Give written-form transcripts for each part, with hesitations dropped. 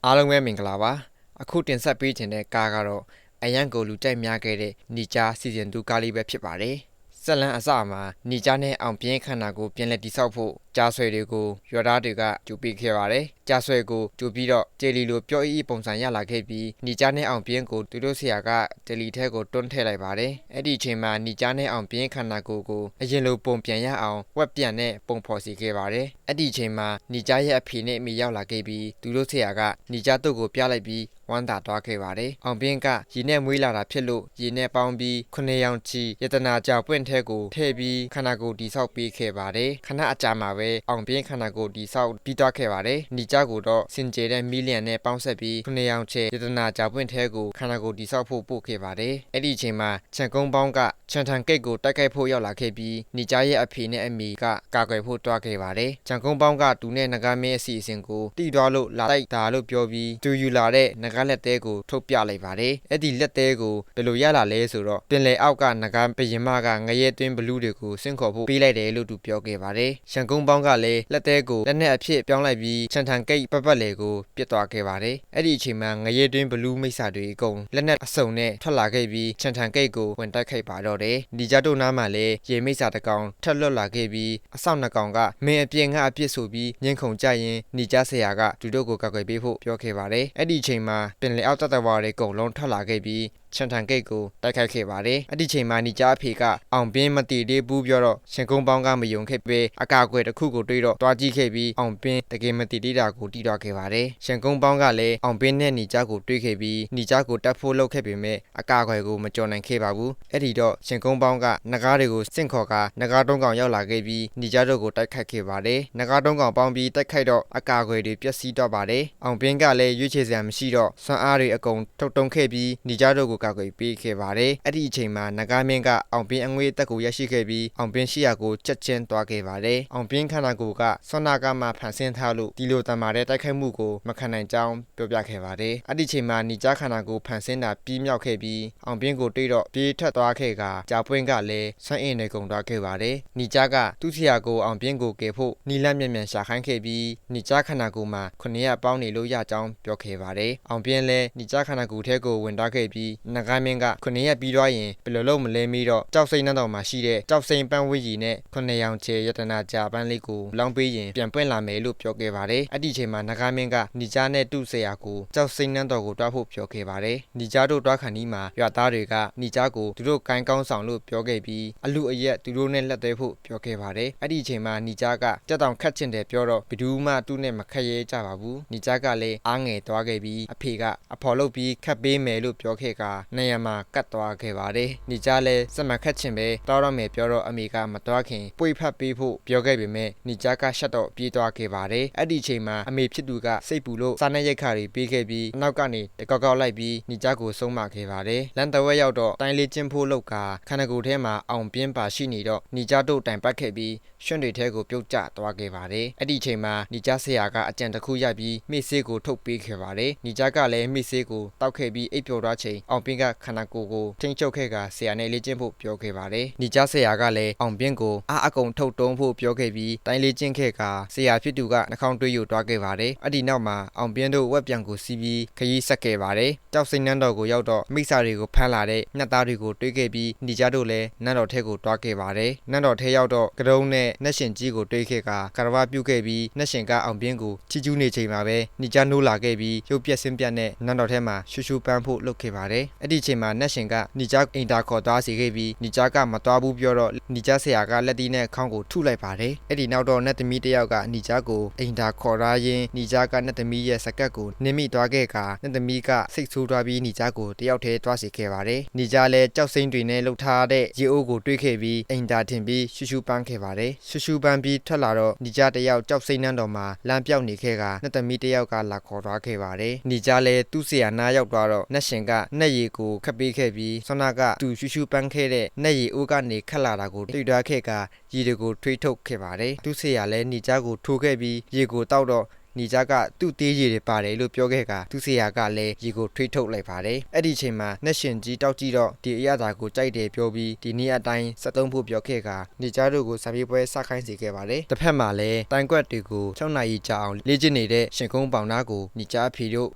အားလုံးပဲမင်္ဂလာပါအခုတင်ဆက်ပေးခြင်းတဲ့ကားကတော့အရန်ကိုလူကြိုက်များခဲ့တဲ့နီဂျာစီဇန်2ကားလေးပဲဖြစ်ပါတယ်ဆက်လန်းအစမှာနီဂျာနဲ့အောင်ပြင်းခန္ဓာကိုပြန်လည်တိဆောက်ဖို့ကြားဆွဲတွေကိုရွာသားတွေကကြိုပေးခဲ့ပါတယ်ကြားဆွဲကိုကြိုပြီးတော့ဂျယ်လီလိုပြောအေးပုံစံရလာခဲ့ပြီးနီဂျာနဲ့အောင်ပြင်းကိုသူတို့ဆရာကဂျယ်လီထဲကိုတွန်းထည့်လိုက်ပါတယ်အဲ့ဒီအချိန်မှာနီဂျာနဲ့အောင်ပြင်းခန္ဓာကိုအရင်လိုပုံပြန်ရအောင်ဝက်ပြန်နဲ့ပုံဖော်စီခဲ့ပါတယ်အဲ့ဒီအချိန်မှာနီဂျာရဲ့အဖေနဲ့အမေရောက်လာခဲ့ပြီးသူတို့ဆရာကနီဂျာတို့ကိုပြလိုက်ပြီးဝမ်းသာသွားခဲ့ပါတယ်။အောင်ပြင်းကရေနဲ့မွေးလာတာဖြစ်လို့ရေနဲ့ပေါင်းပြီး9ရောင်ချီယတနာကြောက်ပွင့်ထဲကိုထည့်ပြီးခန္ဓာကိုယ်တိဆောက်ပေးခဲ့ပါတယ်။ခဏအကြာမှာပဲအောင်ပြင်းခန္ဓာကိုယ်တိဆောက်ပြီးသွားခဲ့ပါတယ်။နီကြကိုတော့စင်ကြယ်တဲ့မီလီယံနဲ့ပေါင်းဆက်ပြီး9ရောင်ချီယတနာကြောက်ပွင့်ထဲကိုခန္ဓာကိုယ်တိဆောက်ဖို့ပို့ခဲ့ပါတယ်။အဲ့ဒီအချိန်မှာချန်ကုန်းပေါင်းကချန်ထန်ကိတ်ကိုတိုက်ခိုက်ဖို့ရောက်လာခဲ့ပြီးနီကြရဲ့အဖေနဲ့အမေကကာကွယ်ဖို့တွားခဲ့ပါတယ်။ချန်ကုန်းပေါင်းကသူနဲ့နဂါမင်းအစီအစဉ်ကိုတိသွားလို့လာတိုက်တာလို့ပြောပြီးသူယူလာတဲ့နဂါလက်သေးကိုထုတ်ပြလိုက်ပါတယ်။အဲ့ဒီလက်သေးကိုဘယ်လိုရလာလဲဆိုတော့ပင်လယ်အောက်ကနဂါပရင်မကငရဲတွင်းဘလူးတွေကိုဆင့်ခေါ်ဖို့ပေးလိုက်တယ်လို့သူပြောခဲ့ပါတယ်။ရှန်ကုန်းပေါင်းကလည်းလက်သေးကိုလက်နဲ့အဖြစ်ပြောင်းလိုက်ပြီးချန်ထန်ကိတ်ပတ်လေကိုပြစ်သွားခဲ့ပါတယ်။အဲ့ဒီအချိန်မှာငရဲတွင်းဘလူးမိစ္ဆာတွေအကုန်လက်နဲ့အစုံနဲ့ထွက်လာခဲ့ပြီးချန်ထန်ကိတ်ကိုဝင်တိုက်ခိုက်ပါတော့တယ်။ဒီကြတို့နားမှာလည်းရေမိစ္ဆာတစ်ကောင်ထက်လွတ်လာခဲ့ပြီးအဆောင်နှစ်ကောင်ကမင်းအပြင်းငါအပြစ်ဆိုပြီးညှင်းခုန်ကြရင်နေကြဆရာကသူတို့ကိုကာကွယ်ပေးဖို့ပြောခဲ့ပါတယ်။အဲ့ဒီအချိန်မှာပင်လယ်အောက်တပ်တော်တွေအကုန်လုံးထွက်လာခဲ့ပြီးချန်ထန်ကိတ်ကိုတိုက်ခိုက်ခဲ့ပါတယ်။အဲ့ဒီချိန်မှာနီဂျာအဖေကအောင်ပြင်းမတီသေးဘူးပြောတော့ရှင်ကုန်းပေါင်းကမယုံခဲ့ပဲအကာအကွယ်တစ်ခုကိုတွေးတော့တွားကြည့်ခဲ့ပြီးအောင်ပြင်းတကယ်မတီသေးတာကိုတီးသွားခဲ့ပါတယ်။ရှင်ကုန်းပေါင်းကလည်းအောင်ပြင်းနဲ့နီဂျာကိုတွေးခဲ့ပြီးနီဂျာကိုတတ်ဖို့လုပ်ခဲ့ပေမဲ့အကာအကွယ်ကိုမကြော်နိုင်ခဲ့ပါဘူး။အဲ့ဒီတော့ရှင်ကုန်းပေါင်းကနဂါးတွေကိုစင့်ခေါ်ကနဂါးတုံးကောင်ရောက်လာခဲ့ပြီးနီဂျာတို့ကိုတိုက်ခိုက်ခဲ့ပါတယ်။နဂါးတုံးကောင်ပေါင်းပြီးတိုက်ခိုက်တော့အကာအကွယ်တွေပျက်စီးတော့ပါတယ်။အောင်ပြင်းကလည်းရွေးချယ်စရာမရှိတော့စွမ်းအားတွေအကုန်ထုတ်တုံခဲ့ပြီးနီဂျာတို့ကိုကာကွယ်ပေးခဲ့ပါတယ်။အဲ့ဒီအချိန်မှာနဂါမင်းကအောင်ပြင်းအငွေးတက်ကိုရရှိခဲ့ပြီးအောင်ပြင်းရှိရာကိုချက်ချင်းသွားခဲ့ပါတယ်။အောင်ပြင်းခန္ဓာကိုယ်ကဆွမ်းနာကမှဖန်ဆင်းထားလို့ဒီလိုတမာတဲ့တိုက်ခိုက်မှုကိုမခံနိုင်ကြောင်းပြောပြခဲ့ပါတယ်။အဲ့ဒီအချိန်မှာနီဂျာခန္ဓာကိုယ်ဖန်ဆင်းတာပြီးမြောက်ခဲ့ပြီးအောင်ပြင်းကိုတွေးတော့ပြေးထွက်သွားခဲ့ကကြာပွင့်ကလည်းဆွမ်းအင်တွေကုန်သွားခဲ့ပါတယ်။နီဂျာကသူ့ဆရာကိုအောင်ပြင်းကိုကယ်ဖို့နီလန့်မြန်မြန်ရှာခိုင်းခဲ့ပြီးနီဂျာခန္ဓာကိုယ်မှာ900ပေါင်းနေလို့ရကြောင်းပြောခဲ့ပါတယ်။အောင်ပြင်းလည်းနီဂျာခန္ဓာကိုယ်ထဲကိုဝင်သွားခဲ့ပြီးနဂါမင်းက9ရက်ပြီးသွားရင်ဘယ်လိုလုပ်မလဲမီတော့ကြောက်စိမ့်နှံတော်မှာရှိတဲ့ကြောက်စိမ့်ပန်းဝီကြီးနဲ့9ရောင်ချေယတနာကြာပန်းလေးကိုလောင်းပေးရင်ပြန်ပွင့်လာမယ်လို့ပြောခဲ့ပါတယ်။အဲ့ဒီချိန်မှာနဂါမင်းကနီဂျာနဲ့တူဆရာကိုကြောက်စိမ့်နှံတော်ကိုတွားဖို့ပြောခဲ့ပါတယ်။နီဂျာတို့တွားခါနီးမှာရွာသားတွေကနီဂျာကိုသူတို့ကိုင်းကောင်းဆောင်လို့ပြောခဲ့ပြီးအလူအရက်သူတို့နဲ့လက်သေးဖို့ပြောခဲ့ပါတယ်။အဲ့ဒီချိန်မှာနီဂျာကကြက်တောင်ခတ်ချင်တယ်ပြောတော့ဘီဒူးမှသူ့နဲ့မခက်ရဲကြပါဘူး။နီဂျာကလည်းအားငယ်သွားခဲ့ပြီးအဖေကအဖော်လုပ်ပြီးခတ်ပေးမယ်လို့ပြောခဲ့ကနေရာမှာကတ်သွားခဲ့ပါတယ်။နီဂျာလည်းစမခတ်ချင်ပဲတောက်ရမယ်ပြောတော့အမေကမတော်ခင်ပွေဖတ်ပေးဖို့ပြောခဲ့ပေမဲ့နီဂျာကရှက်တော့ပြေးသွားခဲ့ပါတယ်။အဲ့ဒီချိန်မှာအမေဖြစ်သူကစိတ်ပူလို့စားနပ်ရိက္ခာတွေပေးခဲ့ပြီးအနောက်ကနေတကောက်ကောက်လိုက်ပြီးနီဂျာကိုဆုံးမခဲ့ပါတယ်။လန်တဝက်ရောက်တော့တိုင်းလေးကျင်းဖို့လောက်ကခန္ဓာကိုယ်ထဲမှာအောင်ပြင်းပါရှိနေတော့နီဂျာတို့တိုင်ပတ်ခဲ့ပြီးရွှွန့်တွေထဲကိုပြုတ်ကျသွားခဲ့ပါတယ်။အဲ့ဒီချိန်မှာနီဂျာဆရာကအကြံတစ်ခုရပြီးမိဆေးကိုထုတ်ပေးခဲ့ပါတယ်။နီဂျာကလည်းမိဆေးကိုတောက်ခဲ့ပြီးအိပ်ပျော်သွားချိန်အောင်ပြင်းကခန္ဓာကိုယ်ကိုထိန်းချုပ်ခဲ့ကဆရာနဲ့လေ့ကျင့်ဖို့ပြောခဲ့ပါတယ်။နီဂျာဆရာကလည်းအောင်ပြင်းကိုအားအကုန်ထုတ်တုံးဖို့ပြောခဲ့ပြီးတိုင်းလေ့ကျင့်ခဲ့ကဆရာဖြစ်သူကနှာခေါင်းတွေးယူသွားခဲ့ပါတယ်။အဲ့ဒီနောက်မှာအောင်ပြင်းတို့ဝက်ပြန်ကိုစီးပြီးခရီးဆက်ခဲ့ပါတယ်။ကြောက်စိမ့်နှံတော်ကိုရောက်တော့မိစ္ဆာတွေကိုဖမ်းလာတဲ့ညက်သားတွေကိုတွေးခဲ့ပြီးနီဂျာတို့လည်းနန်းတော်ထဲကိုတွားခဲ့ပါတယ်။နန်းတော်ထဲရောက်တော့ကတုံးနဲ့နှက်ရှင်ကြီးကိုတွေးခဲ့ကကာရဝပြုတ်ခဲ့ပြီးနှက်ရှင်ကအောင်ပြင်းကိုချီကျူးနေချိန်မှာပဲနီဂျာနိုးလာခဲ့ပြီးရုပ်ပြက်ဆင်းပြက်နဲ့နန်းတော်ထဲမှာရှူရှူပန်းဖို့လုပ်ခဲ့ပါတယ်။အဲ့ဒီချိန်မှာနှက်ရှင်ကနီဂျာအိမ်တာခေါ်သွားစေခဲ့ပြီးနီဂျာကမသွားဘူးပြောတော့နီဂျာဆရာကလက်တီးနဲ့ခေါင်းကိုထုလိုက်ပါတယ်။အဲ့ဒီနောက်တော့နတ်သမီးတစ်ယောက်ကနီဂျာကိုအိမ်တာခေါ်ထားရင်းနီဂျာကနတ်သမီးရဲ့စကတ်ကိုနင်းမိသွားခဲ့ကနတ်သမီးကစိတ်ဆိုးသွားပြီးနီဂျာကိုတယောက်တည်းတွားစေခဲ့ပါတယ်။နီဂျာလည်းကြောက်စိမ့်တွေနဲ့လှုပ်ထားတဲ့ရေအိုးကိုတွေးခဲ့ပြီးအိမ်တာထင်ပြီးရှူရှူပန်းခဲ့ပါတယ်။ရှူရှူပန်းပြီးထွက်လာတော့နီဂျာတယောက်ကြောက်စိမ့်နှံတော်မှာလမ်းပြောက်နေခဲ့ကနတ်သမီးတစ်ယောက်ကလာခေါ်သွားခဲ့ပါတယ်။နီဂျာလည်းသူ့ဆရာနားရောက်သွားတော့နတ်ရှင်ကနတ်ရီကိုခတ်ပေးခဲ့ပြီးဆွမ်းနာကသူရှူရှူပန်းခဲ့တဲ့နတ်ရီအိုးကနေခတ်လာတာကိုတွေ့သွားခဲ့ကရေတွေကိုထွေးထုတ်ခဲ့ပါတယ်။သူ့ဆရာလည်းနီဂျာကိုထိုးခဲ့ပြီးရေကိုတောက်တော့ နီ နေကြကသူ့သေးရည်တွေပါတယ်လို့ပြောခဲ့ကသူ့ဆရာကလည်းရေကိုထွေးထုတ်လိုက်ပါတယ်အဲ့ဒီချိန်မှာနှက်ရှင်ကြီးတောက်ကြည့်တော့ဒီအရသာကိုကြိုက်တယ်ပြောပြီးဒီနေ့အတိုင်း73ဖို့ပြောခဲ့ကနေကြတို့ကိုစာပြေးပွဲစခိုင်းစေခဲ့ပါတယ်တစ်ဖက်မှာလည်းတိုင်ကွက်တွေကို6နာရီကြာအောင်လေ့ကျင့်နေတဲ့ရှင်ကုန်းပေါင်နာကိုနေကြအဖေတို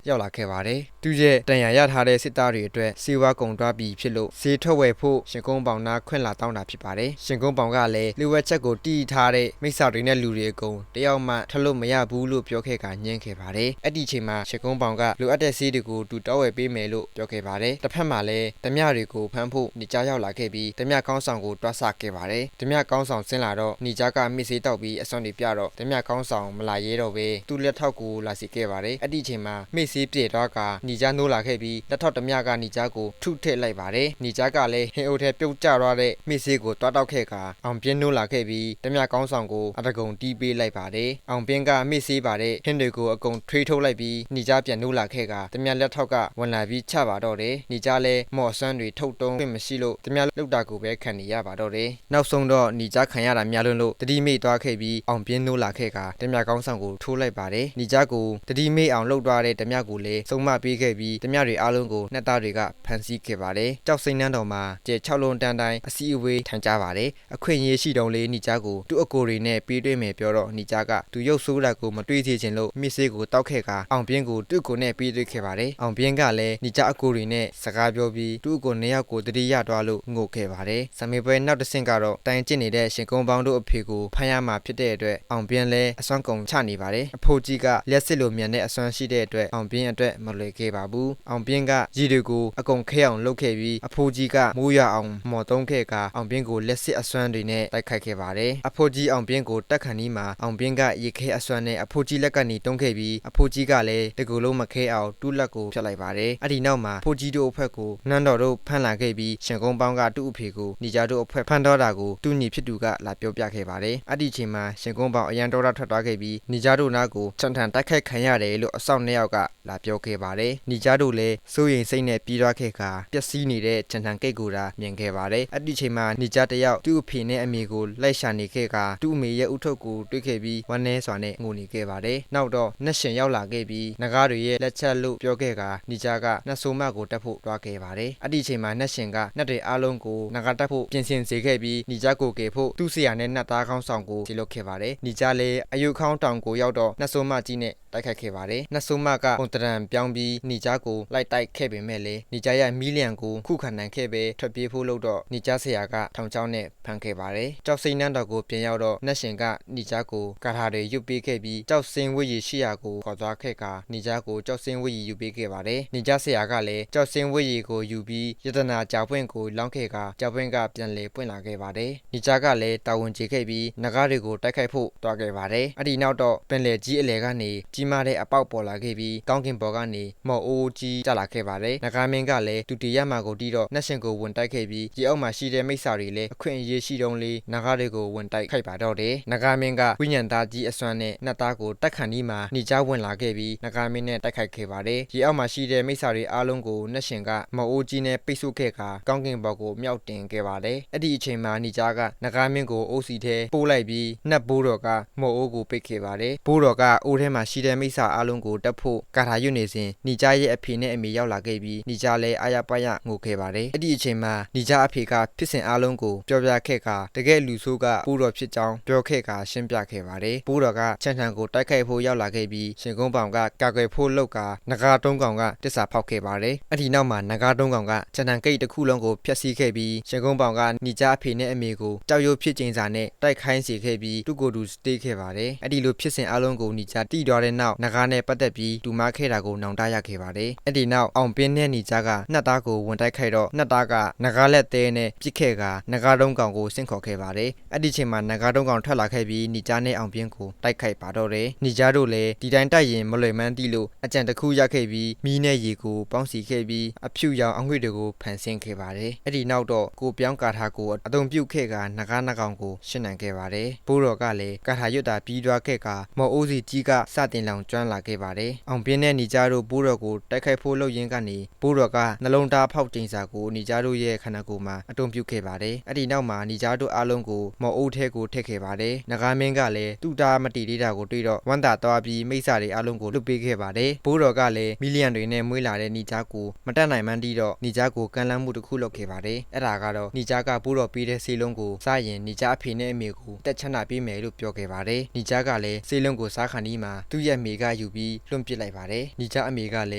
့ရောက်လာခဲ့ပါတယ်သူရဲ့တန်ရာရထားတဲ့စစ်သားတွေအတွက်စီဝါကုံတွားပြီးဖြစ်လို့ဈေးထွက်ဝယ်ဖို့ရှင်ကုန်းပေါင်နာခွင့်လာတောင်းတာဖြစ်ပါတယ်ရှင်ကုန်းပေါင်ကလည်းလူဝက်ချက်ကိုတီးထားတဲ့မိစ္ဆာတွေနဲ့လူတွေအကုန်တယောက်မှထလို့မရဘူးလို့ပြောခဲ့ကညင်းခဲ့ပါတယ်အဲ့ဒီချိန်မှာရှင်ကုန်းပေါင်ကလိုအပ်တဲ့ဈေးတွေကိုတူတောင်းဝယ်ပေးမယ်လို့ပြောခဲ့ပါတယ်တစ်ဖက်မှာလည်းဓမြတွေကိုဖမ်းဖို့နေကြရောက်လာခဲ့ပြီးဓမြကောင်းဆောင်ကိုတွားဆခဲ့ပါတယ်ဓမြကောင်းဆောင်ဆင်းလာတော့နေကြကမိစေးတောက်ပြီးအစွမ်းတွေပြတော့ဓမြကောင်းဆောင်မလာရဲတော့ပဲသူ့လက်ထောက်ကိုလာစီခဲ့ပါတယ်အဲ့ဒီချိန်မှာမိစေးပြေတော့ကနေကြနိုးလာခဲ့ပြီးလက်ထောက်ဓမြကနေကြကိုထုထည့်လိုက်ပါတယ်နေကြကလည်းဟင်အိုထဲပြုတ်ကျသွားတဲ့မိစေးကိုတွားတောက်ခဲ့ကအောင်ပြင်းနိုးလာခဲ့ပြီးဓမြကောင်းဆောင်ကိုအတကုံတီးပေးလိုက်ပါတယ်အောင်ပြင်းကမိစေးပါတဲ့ဟင်းတွေကိုအကုန်ထွေးထုတ်လိုက်ပြီးနေကြပြန်နိုးလာခဲ့ကဓမြလက်ထောက်ကဝင်လာပြီးချပါတော့တယ်နေကြလဲမော့ဆွမ်းတွေထုတ်တုံးခွင့်မရှိလို့ဓမြလောက်တာကိုပဲခံနေရပါတော့တယ်နောက်ဆုံးတော့နေကြခံရတာများလွန်းလို့တတိမိတ်သွားခဲ့ပြီးအောင်ပြင်းနိုးလာခဲ့ကဓမြကောင်းဆောင်ကိုထိုးလိုက်ပါတယ်နေကြကိုတတိမိတ်အောင်လှုပ်သွားတဲ့ဓမြကိုလည်းစုံမပေးခဲ့ပြီးဓမြတွေအားလုံးကိုနှစ်သားတွေကဖမ်းဆီးခဲ့ပါတယ်ကြောက်စိမ့်နှန်းတော်မှာကျဲ6လုံးတန်းတိုင်းအစည်းအဝေးထိုင်ကြပါတယ်အခွင့်အရေးရှိတုံးလေးနေကြကိုသူ့အကိုတွေနဲ့ပေးတွေ့မယ်ပြောတော့နေကြကသူရုပ်ဆိုးတာကိုမတွေးသေးခြင်းလို့မြစ်စေးကိုတောက်ခဲ့ကအောင်ပြင်းကိုသူ့ကိုနဲ့ပေးတွေ့ခဲ့ပါတယ်အောင်ပြင်းကလည်းနေကြအကိုတွေနဲ့စကားပြောပြီးသူ့ကိုနှစ်ယောက်ကိုတတိယသွားလို့ငိုခဲ့ပါတယ်။ဆမေပွဲနောက်တစ်ဆင့်ကတော့တိုင်ကျစ်နေတဲ့ရှင်ကုန်းပေါင်းတို့အဖေကိုဖမ်းရမှာဖြစ်တဲ့အတွက်အောင်ပြင်းလဲအစွမ်းကုန်ချနေပါတယ်။အဖိုးကြီးကလက်စစ်လိုမြန်တဲ့အစွမ်းရှိတဲ့အတွက်အောင်ပြင်းအတွက်မလွယ်ခဲ့ပါဘူး။အောင်ပြင်းကကြီးတွေကိုအကုန်ခဲအောင်လုပ်ခဲ့ပြီးအဖိုးကြီးကမိုးရအောင်မော်တုံးခဲ့ကအောင်ပြင်းကိုလက်စစ်အစွမ်းတွေနဲ့တိုက်ခိုက်ခဲ့ပါတယ်။အဖိုးကြီးအောင်ပြင်းကိုတက်ခဏီးမှာအောင်ပြင်းကရေခဲအစွမ်းနဲ့အဖိုးကြီးလက်ကနေတုံးခဲ့ပြီးအဖိုးကြီးကလည်းတကူလုံးမခဲအောင်တူးလက်ကိုဖြတ်လိုက်ပါတယ်။အဲ့ဒီနောက်မှာဖိုးကြီးတို့အဖက်ကိုနန်းတော်တို့ဖမ်းလာခဲ့ပြီးရှင်ကုန်းပေါင်းကသူ့အဖေကိုနေကြတို့အဖွဲ့ဖမ်းတော့တာကိုသူ့ညီဖြစ်သူကလာပြောပြခဲ့ပါတယ်။အဲ့ဒီချိန်မှာရှင်ကုန်းပေါင်းအရန်တော်တာထွက်သွားခဲ့ပြီးနေကြတို့နားကိုချန်ထန်တိုက်ခိုက်ခံရတယ်လို့အဆောင်နှစ်ယောက်ကလာပြောခဲ့ပါတယ်။နေကြတို့လည်းစိုးရိမ်စိတ်နဲ့ပြေးသွားခဲ့ခါပျက်စီးနေတဲ့ချန်ထန်ကိတ်ကိုသာမြင်ခဲ့ပါတယ်။အဲ့ဒီချိန်မှာနေကြတယောက်သူ့အဖေနဲ့အမေကိုလိုက်ရှာနေခဲ့ခါသူ့အမေရဲ့ဥထုပ်ကိုတွေ့ခဲ့ပြီးဝမ်းနည်းစွာနဲ့ငိုနေခဲ့ပါတယ်။နောက်တော့နှက်ရှင်ရောက်လာခဲ့ပြီးနဂါးတွေရဲ့လက်ချက်လို့ပြောခဲ့ခါနေကြကနှက်ဆိုးမကိုတက်ဖို့တွားခဲ့ပါတယ်။အဲ့ဒီချိန်မှာနှက်ရှင်ကနှက်တွေအားလုံးကိုနဂါးတက်ဖို့ပြင်ဆင်စေခဲ့ပြီးနေကြကိုကေဖို့သူ့ဆရာနဲ့နှက်သားကောင်းဆောင်ကိုခြေလွတ်ခဲ့ပါတယ်။နေကြလည်းအယုခေါင်းတောင်ကိုရောက်တော့နှက်ဆိုးမကြီးနဲ့တိုက်ခိုက်ခဲ့ပါတယ်။နှက်ဆိုးမကပုံတရံပြောင်းပြီးနေကြကိုလိုက်တိုက်ခဲ့ပေမဲ့လည်းနေကြရဲ့မီလီယံကိုခုခံနိုင်ခဲ့ပဲထွက်ပြေးဖို့လို့တော့နေကြဆရာကထောင်ချောင်းနဲ့ဖမ်းခဲ့ပါတယ်။ကြောက်စိမ့်နှန်းတော်ကိုပြန်ရောက်တော့နှက်ရှင်ကနေကြကိုကာထာတွေယူပေးခဲ့ပြီးကြောက်စင်းဝိရရှိရာကိုခေါ်သွားခဲ့ကာနေကြကိုကြောက်စင်းဝိရယူပေးခဲ့ပါတယ်။နေကြဆရာကလည်းကြောက်စင်းဝိရကိုယူပြီးယတနာကြောက်ပွင့်ကိုလောင်းခဲ့ကာကြောက်ပွင့်ကပြန်လေပွင့်လာခဲ့ပါတယ်။နေကြကလည်းတာဝန်ကျေခဲ့ပြီးနဂါးတွေကိုတိုက်ခိုက်ဖို့တွားခဲ့ပါတယ်။အဲ့ဒီနောက်တော့ပင်လယ်ကြီးအလဲကနေကြီးမားတဲ့အပေါက်ပေါ်လာခဲ့ပြီးကောင်းကင်ပေါ်ကနေမော်အိုးကြီးကျလာခဲ့ပါတယ်။နဂါးမင်းကလည်းတူတီရမာကိုတီးတော့နှက်ရှင်ကိုဝင်တိုက်ခဲ့ပြီးဒီအောက်မှာရှိတဲ့မိစ္ဆာတွေလည်းအခွင့်အရေးရှိတုံးလေးနဂါးတွေကိုဝင်တိုက်ခိုက်ပါတော့တယ်။နဂါးမင်းကဝိညာဉ်သားကြီးအစွမ်းနဲ့နှက်သားကိုတက်ခဏီးမှာနေကြဝင်လာခဲ့ပြီးနဂါးမင်းနဲ့တိုက်ခိုက်ခဲ့ပါတယ်။ဒီအောက်မှာရှိတဲ့မိစ္ဆာတွေအားလုံးကိုနှက်ရှင်ကမော်အိုးကြီးနဲ့ပိတ်ဆို့ခဲ့ကာကောင်းကင်ပေါ်ကိုမြောက်တင်ခဲ့ပါတယ်။အဲ့ဒီအချိန်မှာနေကြကနဂါးမင်းကိုအိုးစီထဲပို့လိုက်ပြီးနှက်ဘိုးတော်ကမော်အိုးကိုပိတ်ခဲ့ပါတယ်။ဘိုးတော်ကအိုးထဲမှာရှိတဲ့မိစ္ဆာအားလုံးကိုတက်ဖို့ကာထာရွတ်နေစဉ်နေကြရဲ့အဖေနဲ့အမေရောက်လာခဲ့ပြီးနေကြလည်းအာရပါရငိုခဲ့ပါတယ်။အဲ့ဒီအချိန်မှာနေကြအဖေကဖြစ်စဉ်အားလုံးကိုပြောပြခဲ့ကာတကယ်လူဆိုးကဘိုးတော်ဖြစ်ကြောင်းပြောခဲ့ကာရှင်းပြခဲ့ပါတယ်။ဘိုးတော်ကချန်ထန်ကိုတိုက်ခိုက်ဖို့ရောက်လာခဲ့ပြီးရှင်ကုန်းပေါင်ကကာကွယ်ဖို့လုပ်ကာနဂါးတုံးကောင်ကတစ္ဆာဖောက်ခဲ့ပါတယ်။အဲ့ဒီနောက်မှာနဂါးတုံးကောင်ကချန်ထန်ဂိတ်တစ်ခုလုံးကိုဖျက်ဆီးခဲ့ပြီးရှင်ကုန်းပေါင်ကနေကြအဖေနဲ့အမေကိုကြောက်ရွံ့ဖြစ်ကျင်းစာနဲ့တိုက်ခိုင်းစေခဲ့ပြီးသူ့ကိုယ်သူစတေးခဲ့ပါတယ်။အဲ့ဒီလိုဖြစ်စဉ်အားလုံးကိုနေကြတိသွားတဲ့နောက်နဂါးနဲ့ပတ်သက်ပြီးတူမခဲ့တာကိုနောင်တရခဲ့ပါတယ်။အဲ့ဒီနောက်အောင်ပင်းနဲ့နေကြကနှက်သားကိုဝင်တိုက်ခိုက်တော့နှက်သားကနဂါးလက်သေးနဲ့ပြစ်ခဲ့ကာနဂါးတုံးကောင်ကိုဆင့်ခေါ်ခဲ့ပါတယ်။အဲ့ဒီချိန်မှာနဂါးတုံးကောင်ထွက်လာခဲ့ပြီးနေကြနဲ့အောင်ပင်းကိုတိုက်ခိုက်ပါတော့တယ်။နေကြတို့လည်းဒီတိုင်းတိုက်ရင်မလွယ်မှန်းသိလို့အကြံတစ်ခုရခဲ့ပြီးမီးနဲ့ရေကိုပေါင်းစီခဲ့ပြီးအဖြူရောင်အငွေ့တွေကိုဖန်ဆင်းခဲ့ပါတယ်။အဲ့ဒီနောက်တော့ကိုပြောင်းကာထာကိုအတုံပြုတ်ခဲ့ကာနဂါးနှကောင်ကိုရှင်းနိုင်ခဲ့ပါတယ်။ဘိုးတော်ကလည်းကာထာရွတ်တာပြီးသွားခဲ့ကာမော်အိုးစီကြီးကစတင်လောင်ကျွမ်းလာခဲ့ပါတယ်။အောင်ပင်းနဲ့နေကြတို့ဘိုးတော်ကိုတိုက်ခိုက်ဖို့လုပ်ရင်းကနေဘိုးတော်ကနှလုံးသားဖောက်ကျိန်စာကိုနေကြတို့ရဲ့ခန္ဓာကိုယ်မှာအတုံပြုတ်ခဲ့ပါတယ်။အဲ့ဒီနောက်မှာနေကြတို့အားလုံးကိုမော်အိုးထဲကိုထည့်ခဲ့ပါတယ်။နဂါးမင်းကလည်းသူ့သားမတီးသေးတာကိုတွေ့တော့ဝမ်း သာသွားပြီးမိစ္ဆာတွေအားလုံးကိုလွတ်ပေးခဲ့ပါတယ်ဘိုးတော်ကလည်းမီလီယံတွေနဲ့မွေးလာတဲ့နီဂျာကိုမတတ်နိုင်မှန်းတီးတော့နီဂျာကိုကမ်းလှမ်းမှုတစ်ခုလုပ်ခဲ့ပါတယ်အဲ့ဒါကတော့နီဂျာကဘိုးတော်ပေးတဲ့ဆေးလုံးကိုစားရင်နီဂျာအဖေနဲ့အမေကိုတက်ချမ်းသာပေးမယ်လို့ပြောခဲ့ပါတယ်နီဂျာကလည်းဆေးလုံးကိုစားခါနီးမှာသူ့ရဲ့မိကယူပြီးလွှင့်ပစ်လိုက်ပါတယ်နီဂျာအမေကလ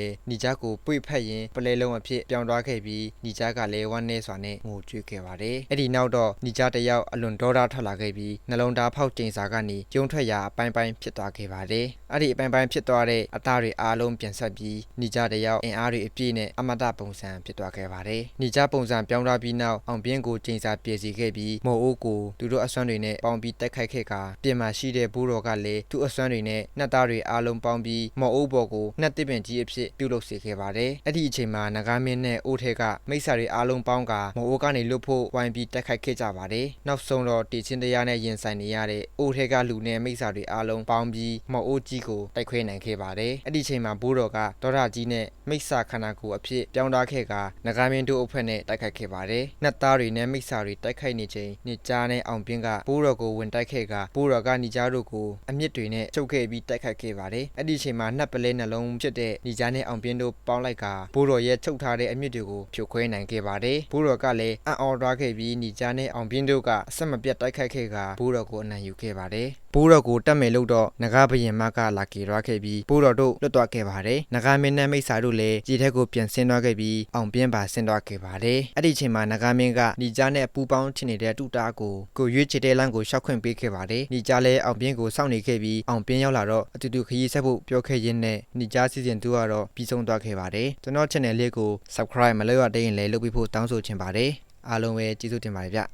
ည်းနီဂျာကိုပွေဖက်ရင်ပလဲလုံးအဖြစ်ပြောင်းသွားခဲ့ပြီးနီဂျာကလည်းဝမ်းနည်းစွာနဲ့ငိုကြွေးခဲ့ပါတယ်အဲ့ဒီနောက်တော့နီဂျာတယောက်အလွန်ဒေါသထွက်လာခဲ့ပြီးနှလုံးသားဖောက်ကျိန်စာကနေကျုံထွက်ရာအပိုင်းပိုင်းဖြစ်သွားခဲ့ပါတယ်အဲ့ဒီအပိုင်းပိုင်းဖြစ်သွားတဲ့အသားတွေအားလုံးပြန်ဆက်ပြီးနီဂျာတယောက်အင်အားတွေအပြည့်နဲ့အမတပုံစံဖြစ်သွားခဲ့ပါတယ်နီဂျာပုံစံပြောင်းသွားပြီးနောက်အောင်ပြင်းကိုကျိန်စာပြေစီခဲ့ပြီးမော်အိုးကိုသူတို့အစွမ်းတွေနဲ့ပေါင်းပြီးတိုက်ခိုက်ခဲ့ကာပြင်မှာရှိတဲ့ဘိုးတော်ကလည်းသူ့အစွမ်းတွေနဲ့နှက်သားတွေအားလုံးပေါင်းပြီးမော်အိုးပေါ်ကိုနှက်တစ်ပင်ကြီးအဖြစ်ပြုလုပ်စေခဲ့ပါတယ်အဲ့ဒီအချိန်မှာနဂါမင်းနဲ့အိုးထဲကမိစ္ဆာတွေအားလုံးပေါင်းကာမော်အိုးကနေလွတ်ဖို့ဝိုင်းပြီးတိုက်ခိုက်ခဲ့ကြပါတယ်နောက်ဆုံးတော့တေချင်းတရားနဲ့ရင်ဆိုင်နေရတဲ့အိုးထဲကလူနဲ့မိစ္ဆာတွေအားလုံးပေါင်းပြီးမော်အိုးကြီးကိုတိုက်ခွဲနိုင်ခဲ့ပါတယ်အဲ့ဒီအချိန်မှာဘိုးတော်ကဒေါသကြီးနဲ့မိစ္ဆာခန္ဓာကိုယ်အဖြစ်ပြောင်းသွားခဲ့ကာနဂါမင်းတို့အဖွဲ့နဲ့တိုက်ခိုက်ခဲ့ပါတယ်နှက်သားတွေနဲ့မိစ္ဆာတွေတိုက်ခိုက်နေချိန်နီဂျာနဲ့အောင်ပြင်းကဘိုးတော်ကိုဝင်တိုက်ခဲ့ကာဘိုးတော်ကနီဂျာတို့ကိုအမြစ်တွေနဲ့ချုပ်ခဲ့ပြီးတိုက်ခိုက်ခဲ့ပါတယ်အဲ့ဒီအချိန်မှာနှက်ပလဲနှလုံးဖြစ်တဲ့နီဂျာနဲ့အောင်ပြင်းတို့ပေါင်းလိုက်ကာဘိုးတော်ရဲ့ချုပ်ထားတဲ့အမြစ်တွေကိုဖြိုခွဲနိုင်ခဲ့ပါတယ်ဘိုးတော်ကလည်းအံ့ဩသွားခဲ့ပြီးနီဂျာနဲ့အောင်ပြင်းတို့ကအဆက်မပြတ်တိုက်ခိုက်ခဲ့ကာဘိုးတော်ကိုအနိုင်ယူခဲ့ပါတယ်ဘိုးတော်ကိုတတ်မယ်လို့တော့နဂါဘရင်မကလာကေရွာခဲ့ပြီးဘိုးတော်တို့လွတ်သွားခဲ့ပါတယ်နဂါမင်းနဲ့မိစ္ဆာတို့လည်းကြည်ထက်ကိုပြန်ဆင်းသွားခဲ့ပြီးအောင်ပြင်းပါဆင်းသွားခဲ့ပါတယ်အဲ့ဒီအချိန်မှာနဂါမင်းကနီဂျာနဲ့ပူပေါင်းချင်နေတဲ့တူတာကိုရွေးချယ်တဲ့လမ်းကိုရှောက်ခွင့်ပေးခဲ့ပါတယ်နီဂျာလည်းအောင်ပြင်းကိုစောင့်နေခဲ့ပြီးအောင်ပြင်းရောက်လာတော့အတူတူခရီးဆက်ဖို့ပြောခဲ့ရင်းနဲ့နီဂျာစီစဉ်သူကတော့ပြီးဆုံးသွားခဲ့ပါတယ်ကျွန်တော် channel လေးကို subscribe မလုပ်ရသေးရင်လည်းလုပ်ပြီးဖို့တောင်းဆိုချင်ပါတယ်အားလုံးပဲကျေးဇူးတင်ပါတယ်ဗျ